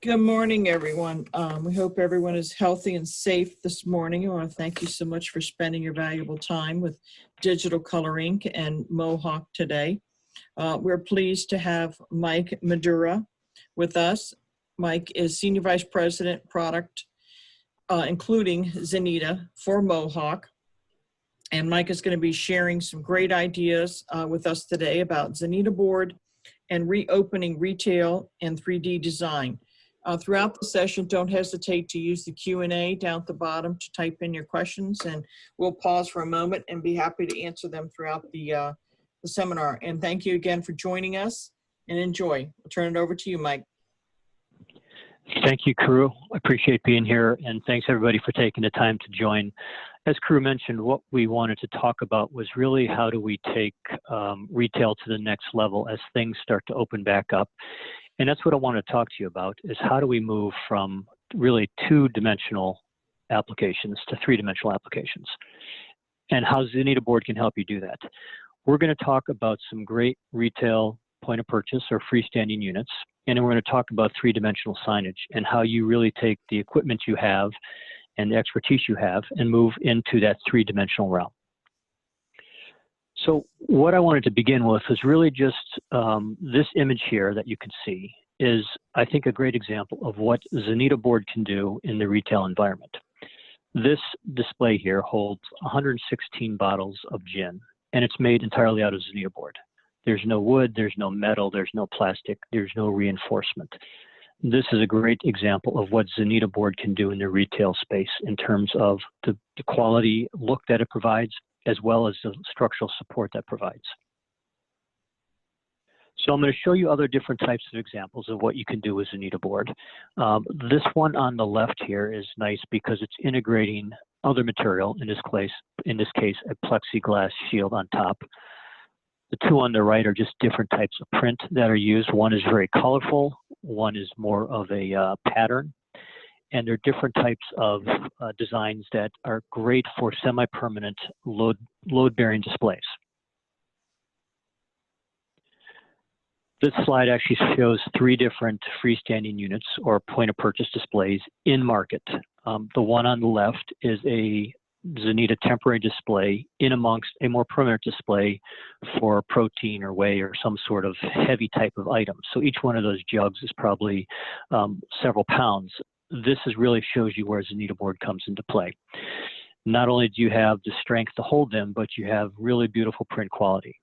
Good morning, everyone. We hope everyone is healthy and safe this morning. I want to thank you so much for spending your valuable time with Digital Color Ink and Mohawk today. We're pleased to have Mike Madura with us. Mike is Senior Vice President, Product, including Xanita for Mohawk. And Mike is going to be sharing some great ideas with us today about Xanita board and reopening retail and 3D design. Throughout the session, don't hesitate to use the Q&A down at the bottom to type in your questions, and we'll pause for a moment and be happy to answer them throughout the seminar. And thank you again for joining us, and enjoy. I'll turn it over to you, Mike. Thank you, Kuru. I appreciate being here, and thanks everybody for taking the time to join. As Kuru mentioned, what we wanted to talk about was really how do we take retail to the next level as things start to open back up. And that's what I want to talk to you about, is how do we move from really two-dimensional applications to three-dimensional applications, and how Xanita board can help you do that. We're going to talk about some great retail point of purchase or freestanding units, and then we're going to talk about three-dimensional signage and how you really take the equipment you have and the expertise you have and move into that three-dimensional realm. So what I wanted to begin with is really just this image here that you can see is, I think, a great example of what Xanita board can do in the retail environment. This display here holds 116 bottles of gin, and it's made entirely out of Xanita board. There's no wood, there's no metal, there's no plastic, there's no reinforcement. This is a great example of what Xanita board can do in the retail space in terms of the quality look that it provides, as well as the structural support that provides. So I'm going to show you other different types of examples of what you can do with Xanita board. This one on the left here is nice because it's integrating other material, in this case, a plexiglass shield on top. The two on the right are just different types of print that are used. One is very colorful, one is more of a pattern. And there are different types of designs that are great for semi-permanent load-bearing displays. This slide actually shows three different freestanding units or point of purchase displays in market. The one on the left is a Xanita temporary display in amongst a more permanent display for protein or whey or some sort of heavy type of item. So each one of those jugs is probably several pounds. This really shows you where Xanita board comes into play. Not only do you have the strength to hold them, but you have really beautiful print quality.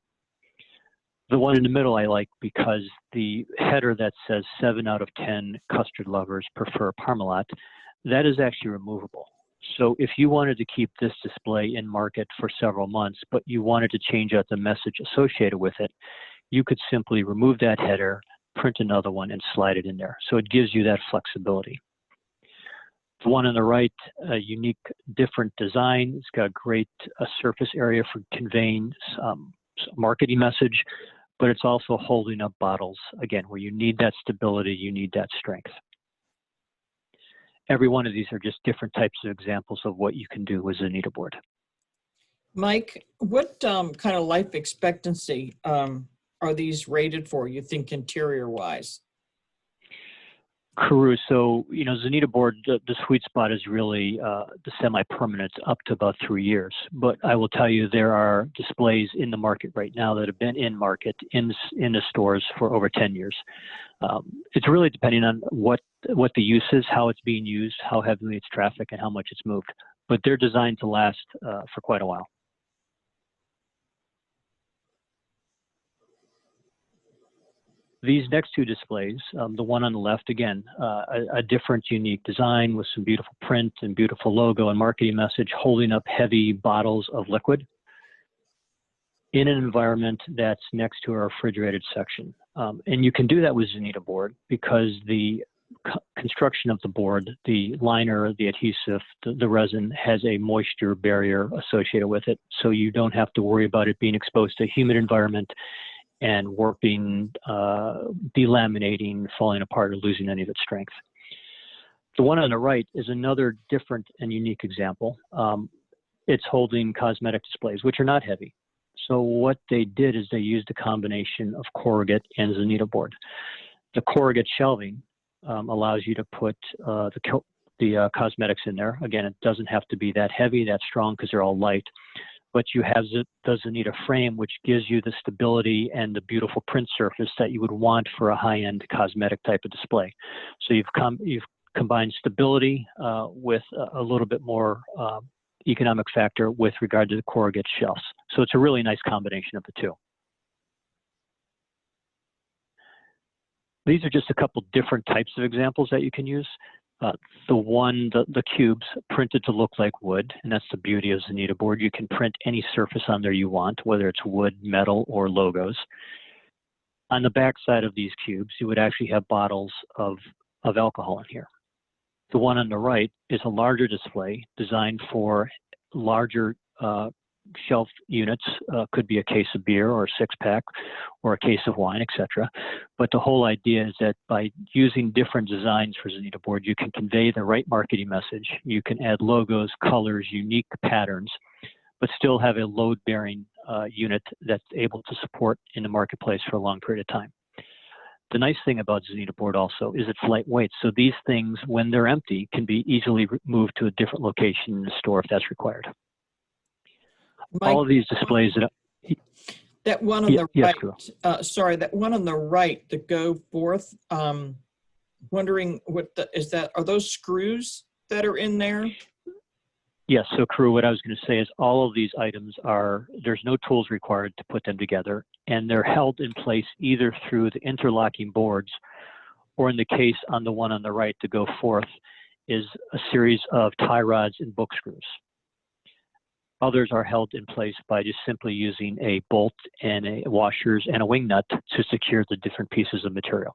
The one in the middle I like because the header that says 7 out of 10 custard lovers prefer Parmalat, that is actually removable. So if you wanted to keep this display in market for several months, but you wanted to change out the message associated with it, you could simply remove that header, print another one, and slide it in there. So it gives you that flexibility. The one on the right, a unique, different design. It's got a great surface area for conveying marketing message, but it's also holding up bottles, again, where you need that stability, you need that strength. Every one of these are just different types of examples of what you can do with Xanita board. Mike, what kind of life expectancy are these rated for, you think, interior-wise? Kuru, so, Xanita board, the sweet spot is really the semi-permanent up to about 3 years. But I will tell you, there are displays in the market right now that have been in market in the stores for over 10 years. It's really depending on what the use is, how it's being used, how heavily it's trafficked, and how much it's moved. But they're designed to last for quite a while. These next two displays, the one on the left, again, a different, unique design with some beautiful print and beautiful logo and marketing message, holding up heavy bottles of liquid in an environment that's next to our refrigerated section. And you can do that with Xanita board because the construction of the board, the liner, the adhesive, the resin has a moisture barrier associated with it. So you don't have to worry about it being exposed to a humid environment and warping, delaminating, falling apart, or losing any of its strength. The one on the right is another different and unique example. It's holding cosmetic displays, which are not heavy. So what they did is they used a combination of corrugate and Xanita board. The corrugate shelving allows you to put the cosmetics in there. Again, it doesn't have to be that heavy, that strong, because they're all light. But you have the Xanita frame, which gives you the stability and the beautiful print surface that you would want for a high-end cosmetic type of display. So you've combined stability with a little bit more economic factor with regard to the corrugated shelves. So it's a really nice combination of the two. These are just a couple different types of examples that you can use. The cubes printed to look like wood, and that's the beauty of Xanita board. You can print any surface on there you want, whether it's wood, metal, or logos. On the back side of these cubes, you would actually have bottles of alcohol in here. The one on the right is a larger display designed for larger shelf units. Could be a case of beer or a six-pack or a case of wine, etc. But the whole idea is that by using different designs for Xanita board, you can convey the right marketing message. You can add logos, colors, unique patterns, but still have a load-bearing unit that's able to support in the marketplace for a long period of time. The nice thing about Xanita board also is it's lightweight. So these things, when they're empty, can be easily moved to a different location in the store if that's required. Mike, all of these displays that one on the yes, right, sorry, that one on the right, the go forth, wondering what are those screws that are in there? Yes, so crew, what I was going to say is all of these items there's no tools required to put them together, and they're held in place either through the interlocking boards, or in the case on the one on the right to go forth is a series of tie rods and book screws. Others are held in place by just simply using a bolt and a washers and a wing nut to secure the different pieces of material.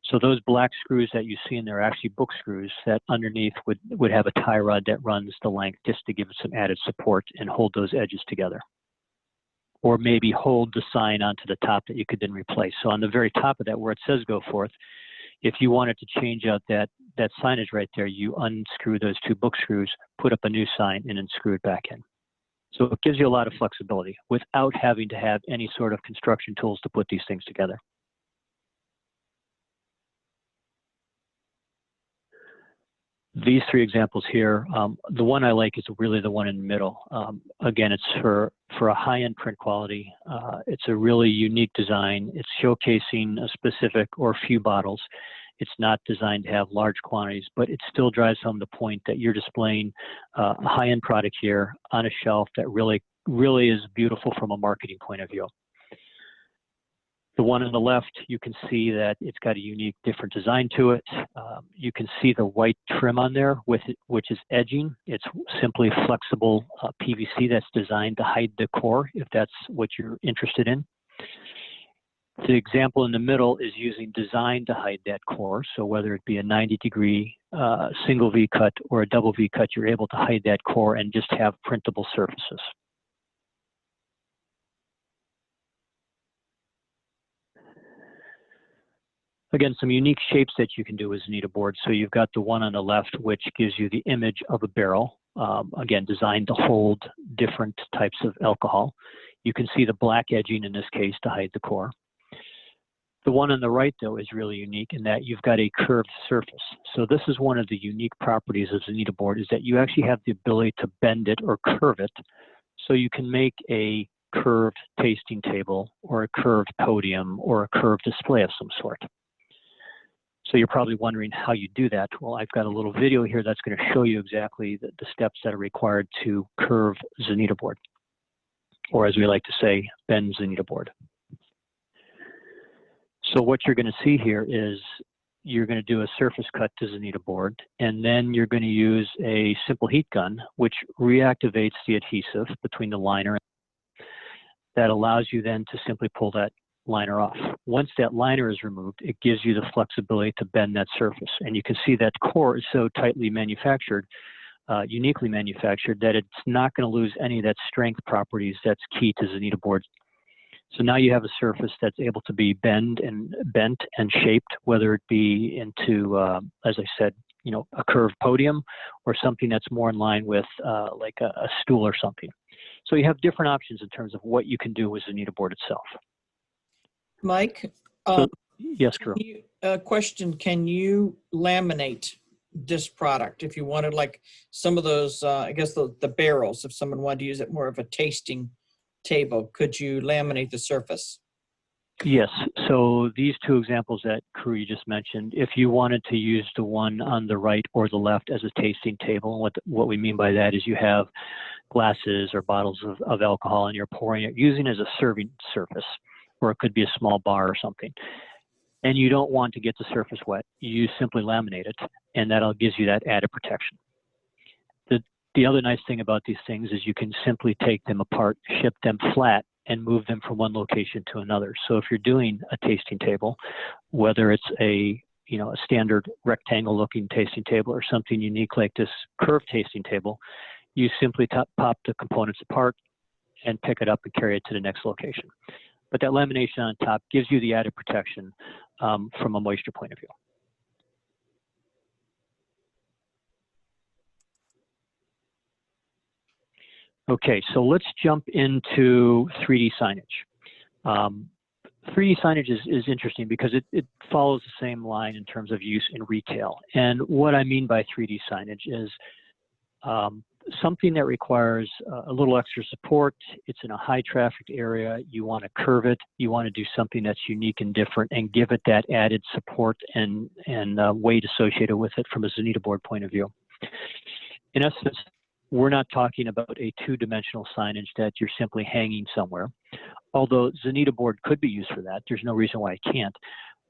So those black screws that you see in there are actually book screws that underneath would have a tie rod that runs the length just to give it some added support and hold those edges together. Or maybe hold the sign onto the top that you could then replace. So on the very top of that where it says go forth, if you wanted to change out that signage right there, you unscrew those two book screws, put up a new sign, and then screw it back in. So it gives you a lot of flexibility without having to have any sort of construction tools to put these things together. These three examples here, the one I like is really the one in the middle. Again, it's for a high-end print quality. It's a really unique design. It's showcasing a specific or a few bottles. It's not designed to have large quantities, but it still drives home the point that you're displaying a high-end product here on a shelf that really is beautiful from a marketing point of view. The one on the left, you can see that it's got a unique, different design to it. You can see the white trim on there, which is edging. It's simply flexible PVC that's designed to hide the core, if that's what you're interested in. The example in the middle is using design to hide that core. So whether it be a 90-degree single V cut or a double V cut, you're able to hide that core and just have printable surfaces. Again, some unique shapes that you can do with Anita board. So you've got the one on the left, which gives you the image of a barrel, again, designed to hold different types of alcohol. You can see the black edging in this case to hide the core. The one on the right, though, is really unique in that you've got a curved surface. So this is one of the unique properties of Xanita board, is that you actually have the ability to bend it or curve it. So you can make a curved tasting table or a curved podium or a curved display of some sort. So you're probably wondering how you do that. Well, I've got a little video here that's going to show you exactly the steps that are required to curve Xanita board, or as we like to say, bend Xanita board. So what you're going to see here is you're going to do a surface cut to Xanita board, and then you're going to use a simple heat gun, which reactivates the adhesive between the liner. That allows you then to simply pull that liner off. Once that liner is removed, it gives you the flexibility to bend that surface. And you can see that core is so tightly manufactured, uniquely manufactured, that it's not going to lose any of that strength properties that's key to Xanita boards. So now you have a surface that's able to be bent and shaped, whether it be into, as I said, you know, a curved podium or something that's more in line with like a stool or something. So you have different options in terms of what you can do with Xanita board itself. Mike, Yes, Drew. Question, can you laminate this product if you wanted, like some of those, I guess the barrels, if someone wanted to use it more of a tasting table, could you laminate the surface? Yes. So these two examples that Crew you just mentioned, if you wanted to use the one on the right or the left as a tasting table, and what we mean by that is you have glasses or bottles of alcohol and you're pouring it, using it as a serving surface, or it could be a small bar or something. And you don't want to get the surface wet, you simply laminate it, and that'll gives you that added protection. The other nice thing about these things is you can simply take them apart, ship them flat, and move them from one location to another. So if you're doing a tasting table, whether it's a standard rectangle looking tasting table or something unique like this curved tasting table, you simply pop the components apart and pick it up and carry it to the next location. But that lamination on top gives you the added protection from a moisture point of view. Okay, so let's jump into 3D signage. 3D signage is interesting because it follows the same line in terms of use in retail. And what I mean by 3D signage is something that requires a little extra support. It's in a high trafficked area. You want to curve it. You want to do something that's unique and different and give it that added support and weight associated with it from a Xanita board point of view. In essence, we're not talking about a two-dimensional signage that you're simply hanging somewhere. Although Xanita board could be used for that. There's no reason why it can't.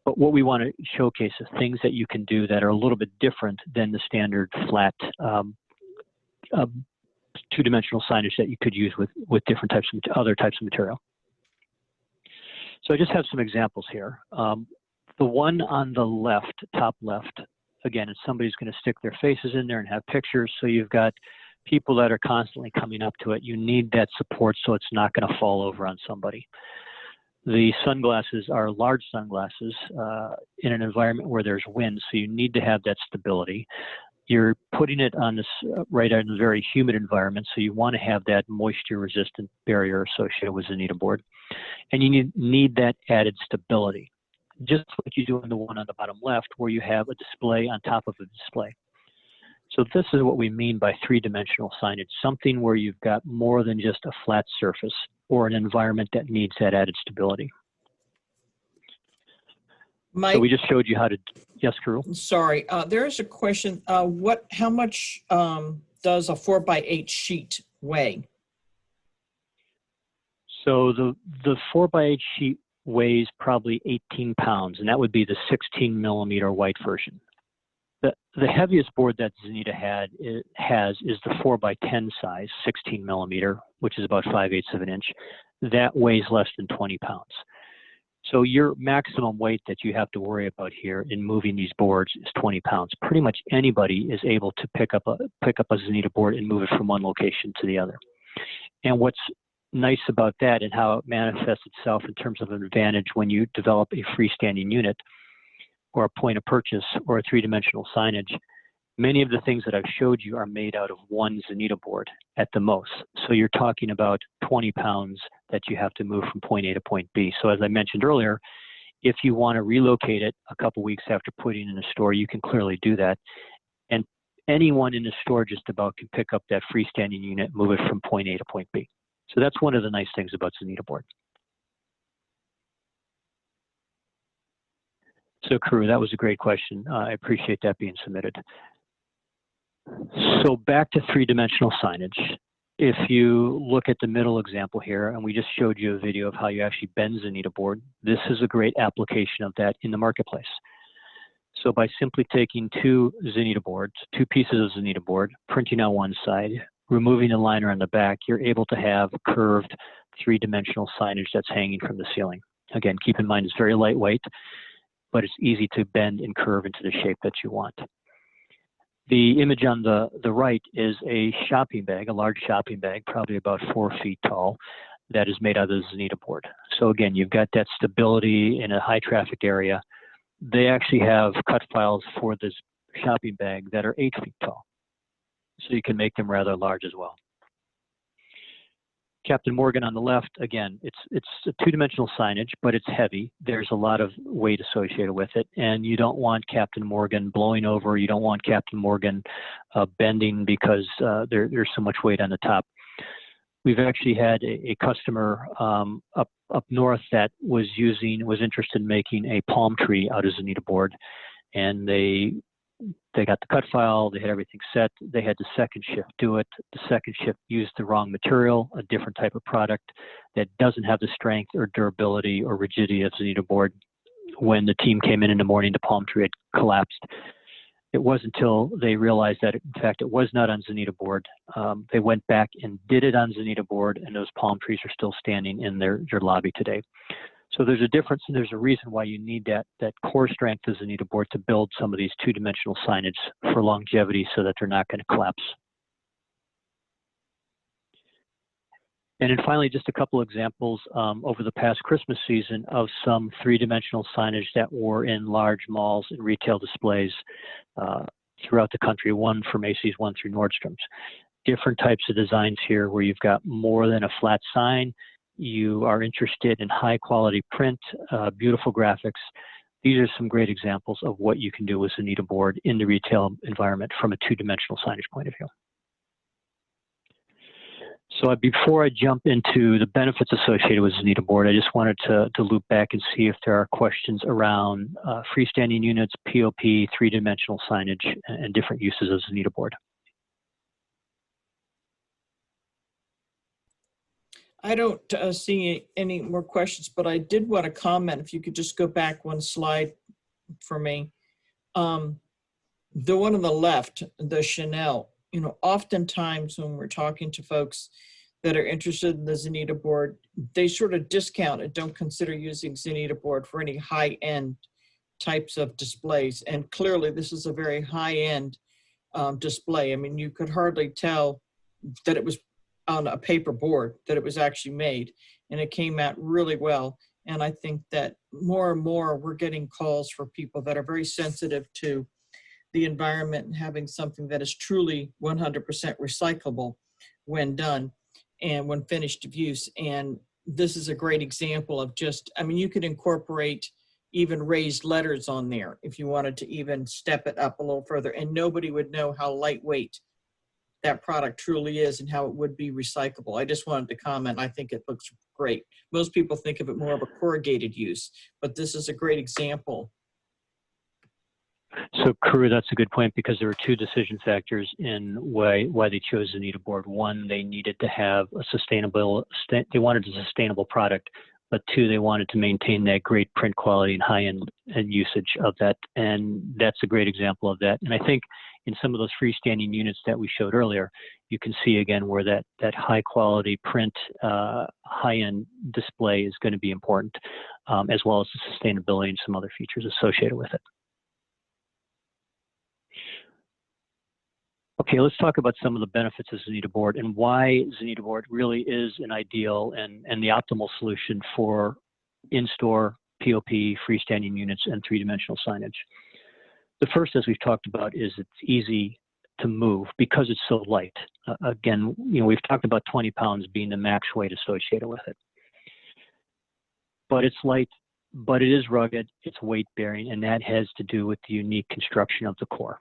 But what we want to showcase is things that you can do that are a little bit different than the standard flat two-dimensional signage that you could use with different types of other types of material. So I just have some examples here. The one on the left, top left, again, it's somebody's going to stick their faces in there and have pictures. So you've got people that are constantly coming up to it. You need that support so it's not going to fall over on somebody. The sunglasses are large sunglasses in an environment where there's wind, so you need to have that stability. You're putting it on this right in a very humid environment, so you want to have that moisture-resistant barrier associated with Anita board. And you need that added stability, just like you do in the one on the bottom left, where you have a display on top of a display. So this is what we mean by three-dimensional signage, something where you've got more than just a flat surface or an environment that needs that added stability. Mike, so we just showed you how to, yes, Carol? Sorry, there is a question. How much does a 4x8 sheet weigh? So the 4x8 sheet weighs probably 18 pounds, and that would be the 16 millimeter white version. The heaviest board that Xanita has is the 4x10 size, 16 millimeter, which is about 5/8 of an inch. That weighs less than 20 pounds. So your maximum weight that you have to worry about here in moving these boards is 20 pounds. Pretty much anybody is able to pick up a Xanita board and move it from one location to the other. And what's nice about that and how it manifests itself in terms of an advantage when you develop a freestanding unit or a point of purchase or a three-dimensional signage, many of the things that I've showed you are made out of one Xanita board at the most. So you're talking about 20 pounds that you have to move from point A to point B. So as I mentioned earlier, if you want to relocate it a couple weeks after putting it in a store, you can clearly do that. And anyone in the store just about can pick up that freestanding unit, move it from point A to point B. So that's one of the nice things about Xanita board. So Crew, that was a great question. I appreciate that being submitted. So back to three-dimensional signage. If you look at the middle example here, and we just showed you a video of how you actually bend Xanita board, this is a great application of that in the marketplace. So by simply taking two Xanita boards, two pieces of Xanita board, printing on one side, removing the liner on the back, you're able to have curved three-dimensional signage that's hanging from the ceiling. Again, keep in mind it's very lightweight, but it's easy to bend and curve into the shape that you want. The image on the right is a shopping bag, a large shopping bag, probably about 4 feet tall, that is made out of the Xanita board. So again, you've got that stability in a high traffic area. They actually have cut files for this shopping bag that are 8 feet tall. So you can make them rather large as well. Captain Morgan on the left, again, it's a two-dimensional signage, but it's heavy. There's a lot of weight associated with it, and you don't want Captain Morgan blowing over. You don't want Captain Morgan bending because there's so much weight on the top. We've actually had a customer up north that was interested in making a palm tree out of Xanita board, and they got the cut file, they had everything set, they had the second shift do it. The second shift used the wrong material, a different type of product that doesn't have the strength or durability or rigidity of Xanita board. When the team came in the morning, the palm tree had collapsed. It wasn't until they realized that, in fact, it was not on Xanita board. They went back and did it on Xanita board, and those palm trees are still standing in their lobby today. So there's a difference, and there's a reason why you need that core strength of Xanita board to build some of these two-dimensional signage for longevity so that they're not going to collapse. And then finally, just a couple examples over the past Christmas season of some three-dimensional signage that were in large malls and retail displays throughout the country, one for Macy's, one through Nordstrom's. Different types of designs here where you've got more than a flat sign. You are interested in high quality print, beautiful graphics. These are some great examples of what you can do with Xanita board in the retail environment from a two-dimensional signage point of view. So before I jump into the benefits associated with Xanita board, I just wanted to loop back and see if there are questions around freestanding units, POP, three-dimensional signage, and different uses of Xanita board. I don't see any more questions, but I did want to comment, if you could just go back one slide for me. The one on the left, the Chanel, you know, oftentimes when we're talking to folks that are interested in the Xanita board, they sort of discount it, don't consider using Xanita board for any high-end types of displays. And clearly this is a very high-end display. I mean, you could hardly tell that it was on a paper board, that it was actually made, and it came out really well. And I think that more and more we're getting calls for people that are very sensitive to the environment and having something that is truly 100% recyclable when done and when finished of use. And this is a great example of just, I mean, you could incorporate even raised letters on there if you wanted to even step it up a little further, and nobody would know how lightweight that product truly is and how it would be recyclable. I just wanted to comment. I think it looks great. Most people think of it more of a corrugated use, but this is a great example. So, Kuru, that's a good point, because there were two decision factors in why they chose Anita board. One, they needed to have a they wanted a sustainable product, but two, they wanted to maintain that great print quality and high-end usage of that. And that's a great example of that. And I think in some of those freestanding units that we showed earlier, you can see again where that high quality print, high-end display is going to be important, as well as the sustainability and some other features associated with it. Okay, let's talk about some of the benefits of Xanita board and why Xanita board really is an ideal and the optimal solution for in-store POP, freestanding units, and three-dimensional signage. The first, as we've talked about, is it's easy to move because it's so light. Again, you know, we've talked about 20 pounds being the max weight associated with it. But it's light, but it is rugged, it's weight-bearing, and that has to do with the unique construction of the core.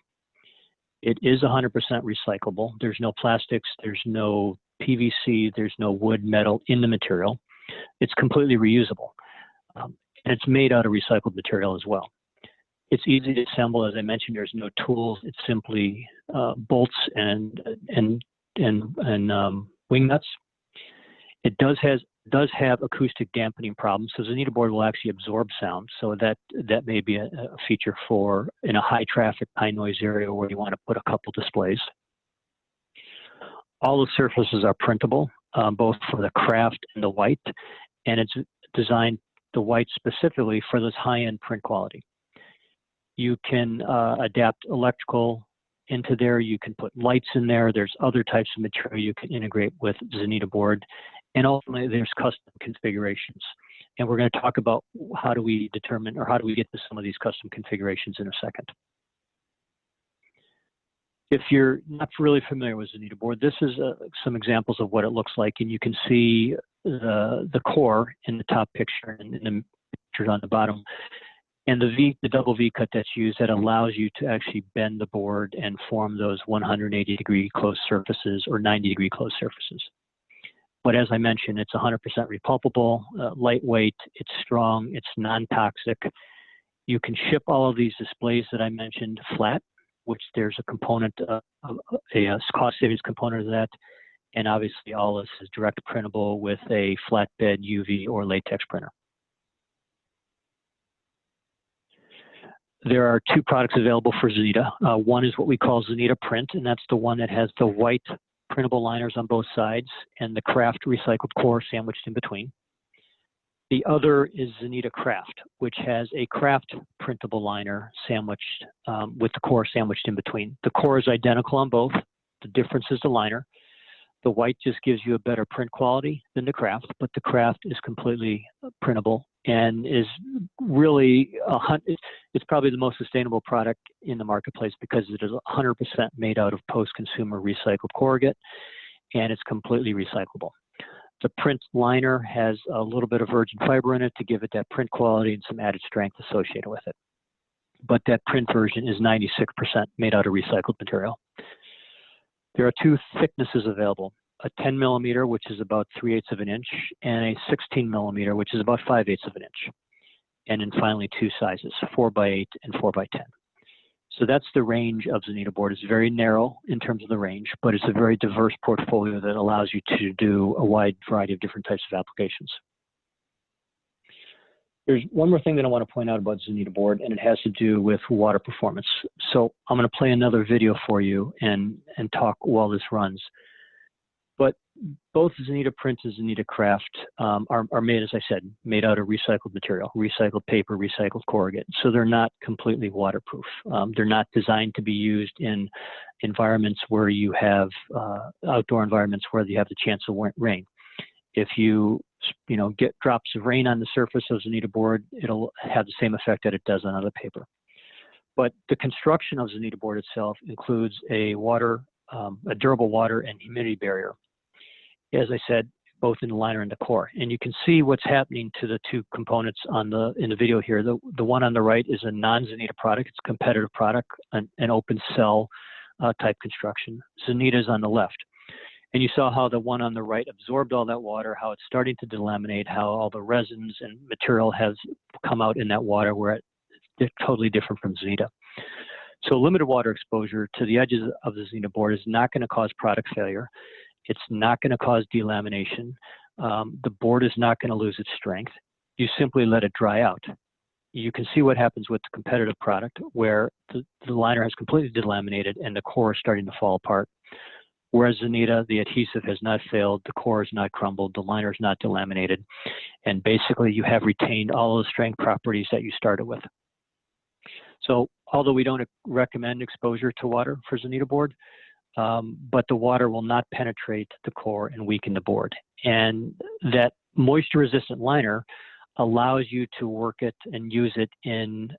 It is 100% recyclable. There's no plastics, there's no PVC, there's no wood, metal in the material. It's completely reusable. And it's made out of recycled material as well. It's easy to assemble. As I mentioned, there's no tools. It's simply bolts and wing nuts. It does have acoustic dampening problems, so Xanita board will actually absorb sound. So that may be a feature for in a high traffic, high noise area where you want to put a couple displays. All the surfaces are printable, both for the craft and the white, and it's designed the white specifically for this high-end print quality. You can adapt electrical into there. You can put lights in there. There's other types of material you can integrate with Xanita board. And ultimately, there's custom configurations. And we're going to talk about how do we determine, or how do we get to some of these custom configurations in a second. If you're not really familiar with Xanita board, this is some examples of what it looks like, and you can see the core in the top picture and the pictures on the bottom, and the double V cut that's used that allows you to actually bend the board and form those 180-degree closed surfaces or 90-degree closed surfaces. But as I mentioned, it's 100% repulpable, lightweight, it's strong, it's non-toxic. You can ship all of these displays that I mentioned flat, which there's a component, a cost savings component of that. And obviously all this is direct printable with a flatbed UV or latex printer. There are two products available for Xanita. One is what we call Xanita Print, and that's the one that has the white printable liners on both sides and the craft recycled core sandwiched in between. The other is Xanita Craft, which has a craft printable liner sandwiched with the core sandwiched in between. The core is identical on both. The difference is the liner. The white just gives you a better print quality than the craft, but the craft is completely printable and is really, it's probably the most sustainable product in the marketplace because it is 100% made out of post-consumer recycled corrugate, and it's completely recyclable. The print liner has a little bit of virgin fiber in it to give it that print quality and some added strength associated with it. But that print version is 96% made out of recycled material. There are two thicknesses available, a 10 millimeter, which is about 3/8 of an inch, and a 16 millimeter, which is about 5/8 of an inch. And then finally two sizes, 4x8 and 4x10. So that's the range of Xanita board. It's very narrow in terms of the range, but it's a very diverse portfolio that allows you to do a wide variety of different types of applications. There's one more thing that I want to point out about Xanita board, and it has to do with water performance. So I'm going to play another video for you and talk while this runs. But both Xanita Print and Xanita Craft are made, as I said, made out of recycled material, recycled paper, recycled corrugate. So they're not completely waterproof. They're not designed to be used in environments where you have outdoor environments where you have the chance of rain. If you get drops of rain on the surface of Xanita board, it'll have the same effect that it does on other paper. But the construction of Xanita board itself includes a durable water and humidity barrier, as I said, both in the liner and the core. And you can see what's happening to the two components in the video here. The one on the right is a non-Xanita product. It's a competitive product, an open cell type construction. Xanita is on the left. And you saw how the one on the right absorbed all that water, how it's starting to delaminate, how all the resins and material has come out in that water where it's totally different from Xanita. So limited water exposure to the edges of the Xanita board is not going to cause product failure. It's not going to cause delamination. The board is not going to lose its strength. You simply let it dry out. You can see what happens with the competitive product where the liner has completely delaminated and the core is starting to fall apart. Whereas Xanita, the adhesive has not failed, the core is not crumbled, the liner is not delaminated, and basically you have retained all of the strength properties that you started with. So although we don't recommend exposure to water for Xanita board, but the water will not penetrate the core and weaken the board. And that moisture-resistant liner allows you to work it and use it in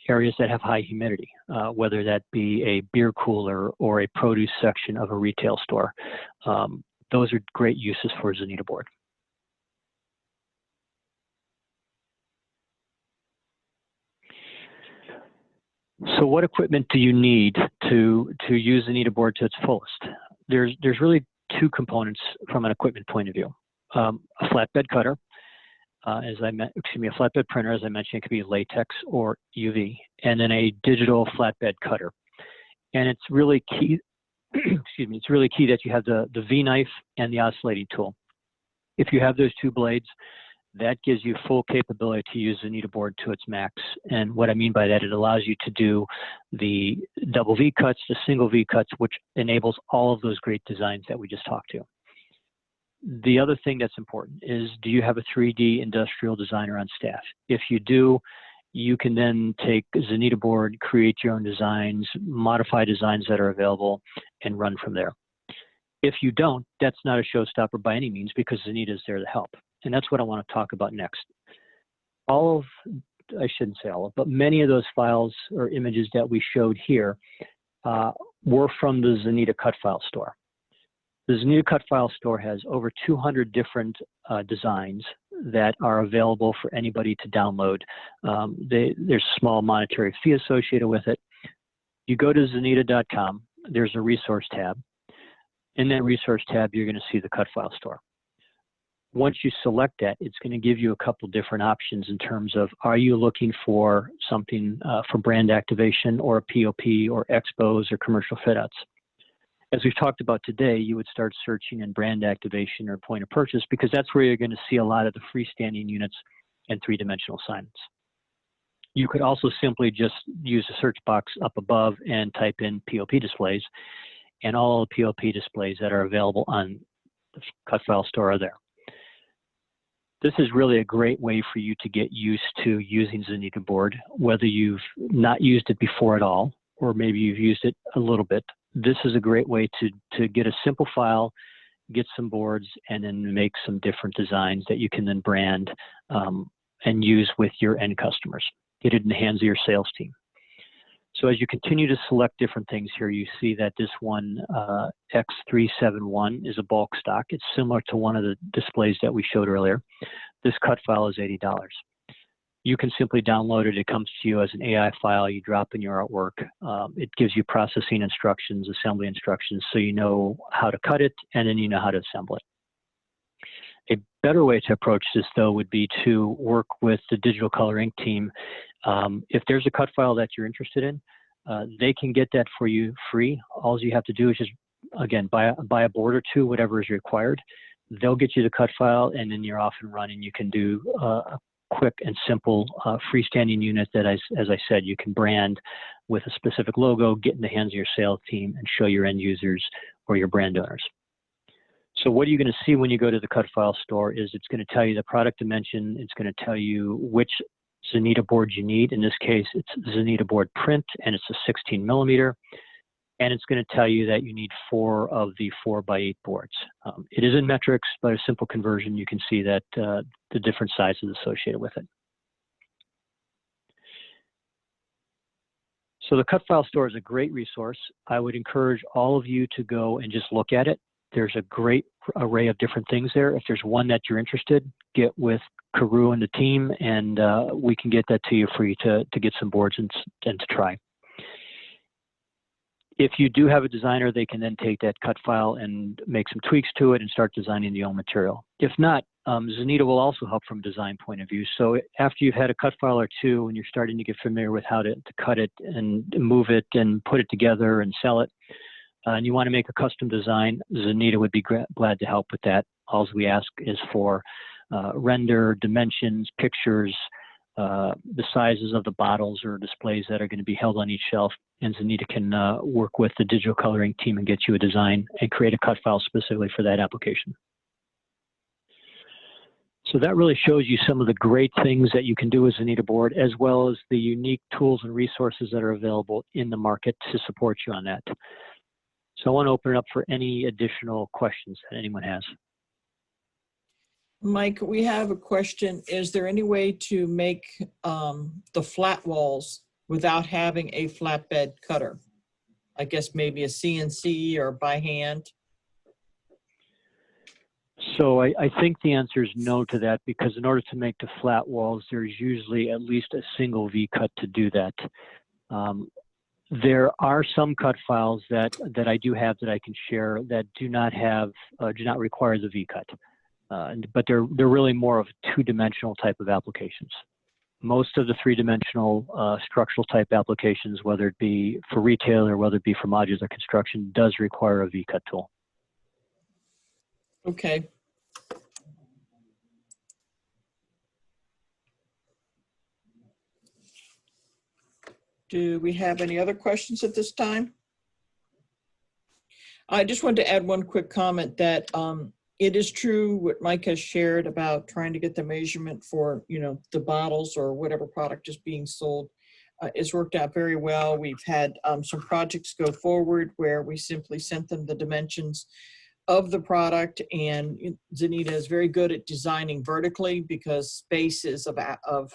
areas that have high humidity, whether that be a beer cooler or a produce section of a retail store. Those are great uses for Xanita board. So what equipment do you need to use Xanita board to its fullest? There's really two components from an equipment point of view. A flatbed cutter, a flatbed printer, as I mentioned, it could be latex or UV, and then a digital flatbed cutter. And it's really key, excuse me, it's really key that you have the V-knife and the oscillating tool. If you have those two blades, that gives you full capability to use Xanita board to its max. And what I mean by that, it allows you to do the double V cuts, the single V cuts, which enables all of those great designs that we just talked to. The other thing that's important is, do you have a 3D industrial designer on staff? If you do, you can then take Xanita board, create your own designs, modify designs that are available, and run from there. If you don't, that's not a showstopper by any means, because Xanita is there to help. And that's what I want to talk about next. I shouldn't say all of, but many of those files or images that we showed here were from the Xanita cut file store. The Xanita cut file store has over 200 different designs that are available for anybody to download. There's a small monetary fee associated with it. You go to Xanita.com, there's a resource tab. In that resource tab, you're going to see the cut file store. Once you select that, it's going to give you a couple different options in terms of, are you looking for something for brand activation or a POP or expos or commercial fit outs? As we've talked about today, you would start searching in brand activation or point of purchase, because that's where you're going to see a lot of the freestanding units and three-dimensional signage. You could also simply just use the search box up above and type in POP displays, and all the POP displays that are available on the cut file store are there. This is really a great way for you to get used to using Xanita board, whether you've not used it before at all, or maybe you've used it a little bit. This is a great way to get a simple file, get some boards, and then make some different designs that you can then brand and use with your end customers. Get it in the hands of your sales team. So as you continue to select different things here, you see that this one, X371, is a bulk stock. It's similar to one of the displays that we showed earlier. This cut file is $80. You can simply download it. It comes to you as an AI file. You drop in your artwork. It gives you processing instructions, assembly instructions, so you know how to cut it, and then you know how to assemble it. A better way to approach this, though, would be to work with the Digital Color Ink team. If there's a cut file that you're interested in, they can get that for you free. All you have to do is just, again, buy a board or two, whatever is required. They'll get you the cut file, and then you're off and running. You can do a quick and simple freestanding unit that, as I said, you can brand with a specific logo, get in the hands of your sales team, and show your end users or your brand owners. So what are you going to see when you go to the cut file store is it's going to tell you the product dimension. It's going to tell you which Xanita board you need. In this case, it's Xanita board print, and it's a 16 millimeter. And it's going to tell you that you need 4 of the 4x8 boards. It is in metrics, but a simple conversion, you can see that the different sizes associated with it. So the cut file store is a great resource. I would encourage all of you to go and just look at it. There's a great array of different things there. If there's one that you're interested, get with Karu and the team, and we can get that to you for you to get some boards and to try. If you do have a designer, they can then take that cut file and make some tweaks to it and start designing the own material. If not, Xanita will also help from a design point of view. So after you've had a cut file or two and you're starting to get familiar with how to cut it and move it and put it together and sell it, and you want to make a custom design, Xanita would be glad to help with that. All we ask is for render, dimensions, pictures, the sizes of the bottles or displays that are going to be held on each shelf, and Xanita can work with the digital coloring team and get you a design and create a cut file specifically for that application. So that really shows you some of the great things that you can do with Xanita board, as well as the unique tools and resources that are available in the market to support you on that. So I want to open it up for any additional questions that anyone has. Mike, we have a question. Is there any way to make the flat walls without having a flatbed cutter? I guess maybe a CNC or by hand? So I think the answer is no to that, because in order to make the flat walls, there's usually at least a single V-cut to do that. There are some cut files that I do have that I can share that do not require the V-cut. But they're really more of two-dimensional type of applications. Most of the three-dimensional structural type applications, whether it be for retail or whether it be for modular construction, does require a V-cut tool. Okay. Do we have any other questions at this time? I just wanted to add one quick comment that it is true what Mike has shared about trying to get the measurement for, the bottles or whatever product is being sold. It's worked out very well. We've had some projects go forward where we simply sent them the dimensions of the product, and Xanita is very good at designing vertically because space is of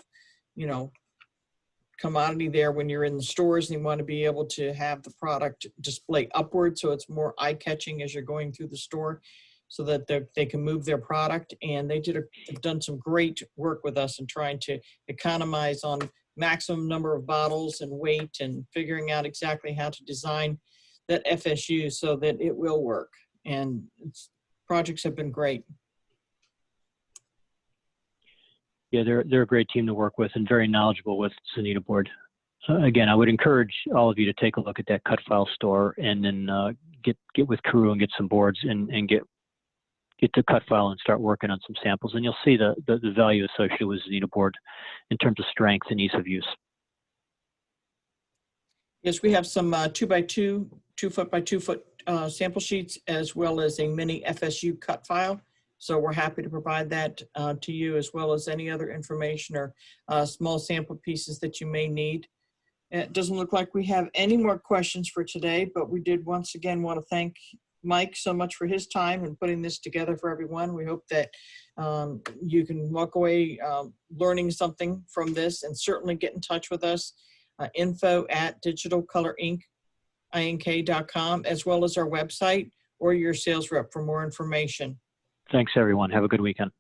commodity there when you're in the stores, and you want to be able to have the product display upward so it's more eye-catching as you're going through the store, so that they can move their product. And they've done some great work with us in trying to economize on maximum number of bottles and weight, and figuring out exactly how to design that FSU so that it will work. And projects have been great. Yeah, they're a great team to work with and very knowledgeable with Xanita board. Again, I would encourage all of you to take a look at that cut file store, and then get with crew and get some boards, and get the cut file and start working on some samples. And you'll see the value associated with Xanita board in terms of strength and ease of use. Yes, we have some 2x2, 2 foot by 2 foot sample sheets, as well as a mini FSU cut file. So we're happy to provide that to you, as well as any other information or small sample pieces that you may need. It doesn't look like we have any more questions for today, but we did once again want to thank Mike so much for his time and putting this together for everyone. We hope that you can walk away learning something from this, and certainly get in touch with us, info@digitalcoloring.com, as well as our website or your sales rep for more information. Thanks, everyone. Have a good weekend.